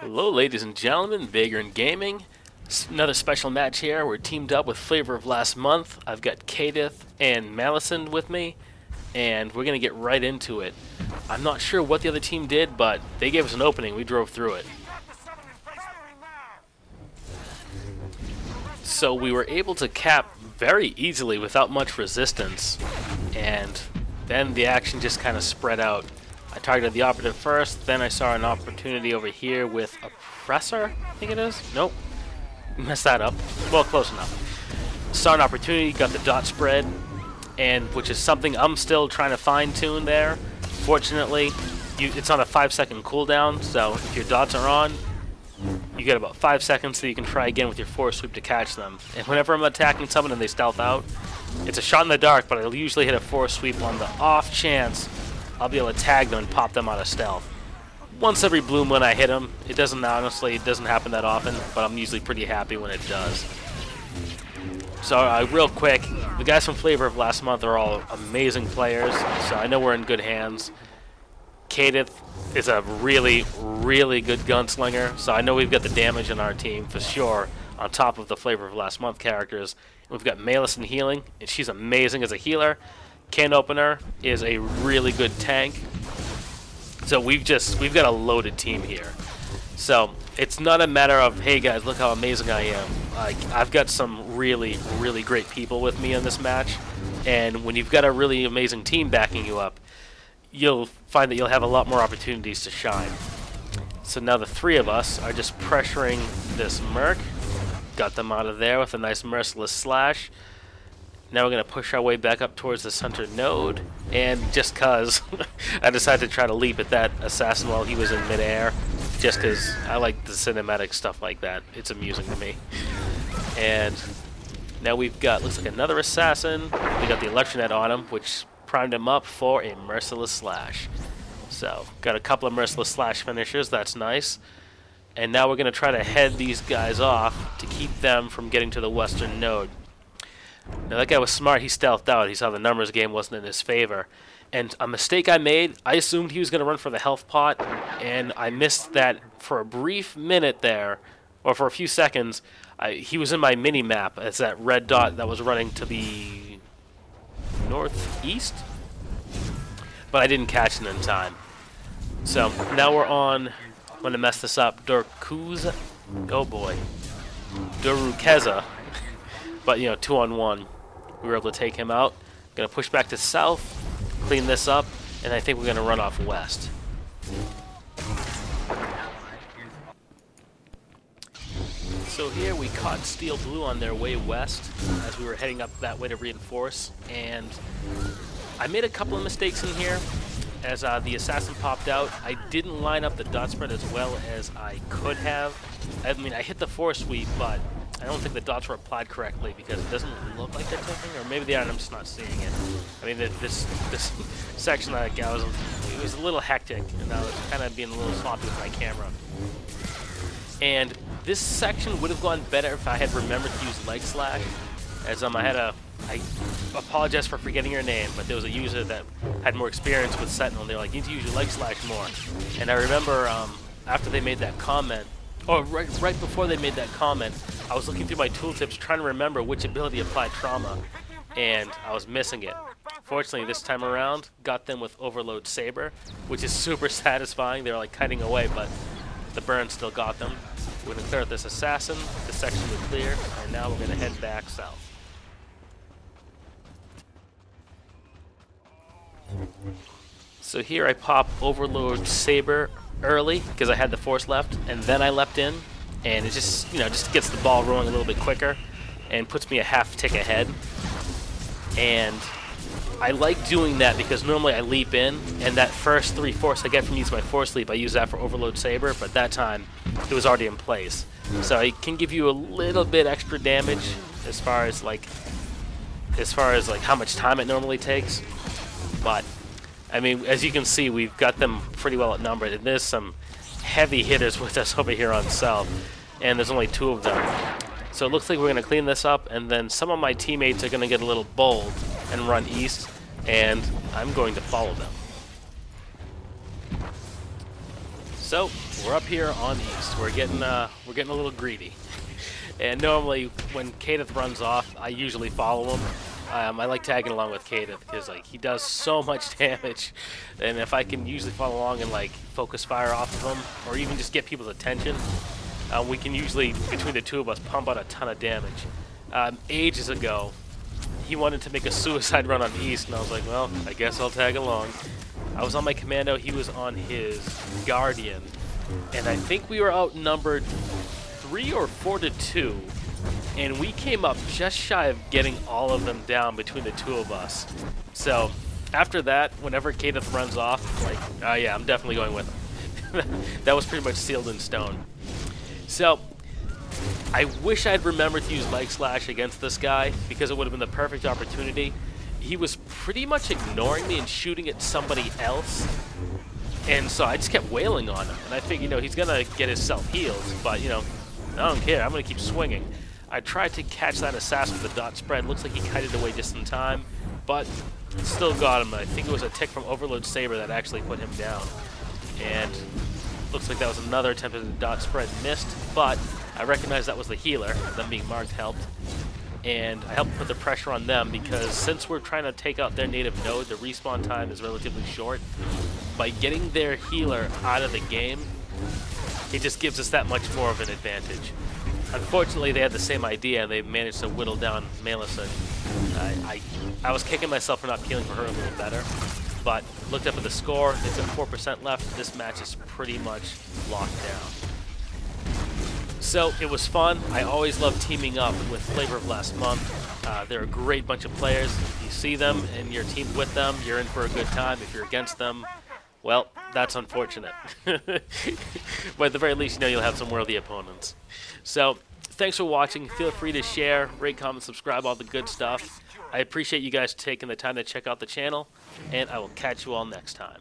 Hello ladies and gentlemen, Vagran Gaming. Another special match here. We're teamed up with Flavor of Last Month. I've got Kadith and Malison with me, and we're going to get right into it. I'm not sure what the other team did, but they gave us an opening. We drove through it. So we were able to cap very easily without much resistance, and then the action just kind of spread out. I targeted the operative first, then I saw an opportunity over here with Oppressor, I think it is? Nope. Messed that up. Well, close enough. Saw an opportunity, got the dot spread, and which is something I'm still trying to fine-tune there. Fortunately, it's on a 5-second cooldown, so if your dots are on, you get about 5 seconds so you can try again with your force sweep to catch them. And whenever I'm attacking someone and they stealth out, it's a shot in the dark, but I'll usually hit a force sweep on the off chance I'll be able to tag them and pop them out of stealth. Once every blue moon I hit them. It doesn't happen that often, but I'm usually pretty happy when it does. So real quick, the guys from Flavor of Last Month are all amazing players, so I know we're in good hands. Kadith is a really, really good gunslinger, so I know we've got the damage in our team for sure, on top of the Flavor of Last Month characters. And we've got Malison healing, and she's amazing as a healer. Can Opener is a really good tank. So we've got a loaded team here. So it's not a matter of, hey guys, look how amazing I am. I've got some really, really great people with me in this match, and when you've got a really amazing team backing you up, you'll find that you'll have a lot more opportunities to shine. So now the three of us are just pressuring this Merc. Got them out of there with a nice merciless slash. Now we're going to push our way back up towards the center node, and just because I decided to try to leap at that assassin while he was in midair, just because I like the cinematic stuff like that. It's amusing to me. And now we've got, looks like another assassin. We got the electronet on him, which primed him up for a merciless slash. So, got a couple of merciless slash finishers, that's nice. And now we're going to try to head these guys off to keep them from getting to the western node. Now that guy was smart, he stealthed out. He saw the numbers game wasn't in his favor. And a mistake I made, I assumed he was going to run for the health pot, and I missed that for a brief minute there, or for a few seconds. He was in my mini-map as that red dot that was running to the northeast, but I didn't catch it in time. So now we're on, I'm going to mess this up, Durkuz, oh boy, Durukeza. But, 2-on-1, we were able to take him out. Going to push back to south, clean this up, and I think we're going to run off west. So here we caught Steel Blue on their way west as we were heading up that way to reinforce. And I made a couple of mistakes in here. As the assassin popped out, I didn't line up the dot spread as well as I could have. I mean, I hit the force sweep, but I don't think the dots were applied correctly because it doesn't look like they're ticking, or maybe they are and I'm just not seeing it. I mean, this section that I was, it was a little hectic, and I was kind of being a little sloppy with my camera. And this section would have gone better if I had remembered to use leg slash, as I apologize for forgetting your name, but there was a user that had more experience with Sentinel, and they were like, you need to use your leg slash more. And I remember after they made that comment, or right before they made that comment, I was looking through my tooltips trying to remember which ability applied trauma, and I was missing it. Fortunately, this time around, got them with Overload Saber, which is super satisfying. They were like cutting away, but the burn still got them. We're going to clear out this assassin, this section was clear, and now we're going to head back south. So here I pop Overload Saber early because I had the force left, and then I leapt in, and it just just gets the ball rolling a little bit quicker and puts me a half tick ahead. And I like doing that because normally I leap in, and that first 3 force I get from using my force leap, I use that for Overload Saber, but that time it was already in place. So it can give you a little bit extra damage as far as how much time it normally takes. But I mean, as you can see, we've got them pretty well outnumbered, and there's some heavy hitters with us over here on south, and there's only 2 of them. So it looks like we're going to clean this up, and then some of my teammates are going to get a little bold and run east, and I'm going to follow them. So we're up here on East. We're getting a little greedy. And normally when Kadeth runs off, I usually follow him. I like tagging along with Kadeth because like he does so much damage, and if I can usually follow along and like focus fire off of him, or even just get people's attention, we can usually between the two of us pump out a ton of damage. Ages ago, he wanted to make a suicide run on East, and I was like, well, I guess I'll tag along. I was on my commando, he was on his Guardian, and I think we were outnumbered 3 or 4 to 2. And we came up just shy of getting all of them down between the two of us. So after that, whenever Kadeth runs off, like, oh yeah, I'm definitely going with him. That was pretty much sealed in stone. So I wish I'd remembered to use Leg Slash against this guy because it would have been the perfect opportunity. He was pretty much ignoring me and shooting at somebody else. And so I just kept wailing on him. And I figured, you know, he's going to get himself healed. But, you know, I don't care. I'm going to keep swinging. I tried to catch that assassin with the dot spread. Looks like he kited away just in time, but still got him. I think it was a tick from Overload Saber that actually put him down. And looks like that was another attempt at the dot spread. Missed, but I recognize that was the healer. Them being marked helped. And I helped put the pressure on them because since we're trying to take out their native node, the respawn time is relatively short. By getting their healer out of the game, it just gives us that much more of an advantage. Unfortunately, they had the same idea, and they managed to whittle down Malison. I was kicking myself for not peeling for her a little better, but looked up at the score. It's at 4% left. This match is pretty much locked down. So it was fun. I always love teaming up with Flavor of Last Month. They're a great bunch of players. If you see them and you're teamed with them, you're in for a good time. If you're against them, well, that's unfortunate. But at the very least, you know you'll have some worthy opponents. So, thanks for watching. Feel free to share, rate, comment, subscribe, all the good stuff. I appreciate you guys taking the time to check out the channel, and I will catch you all next time.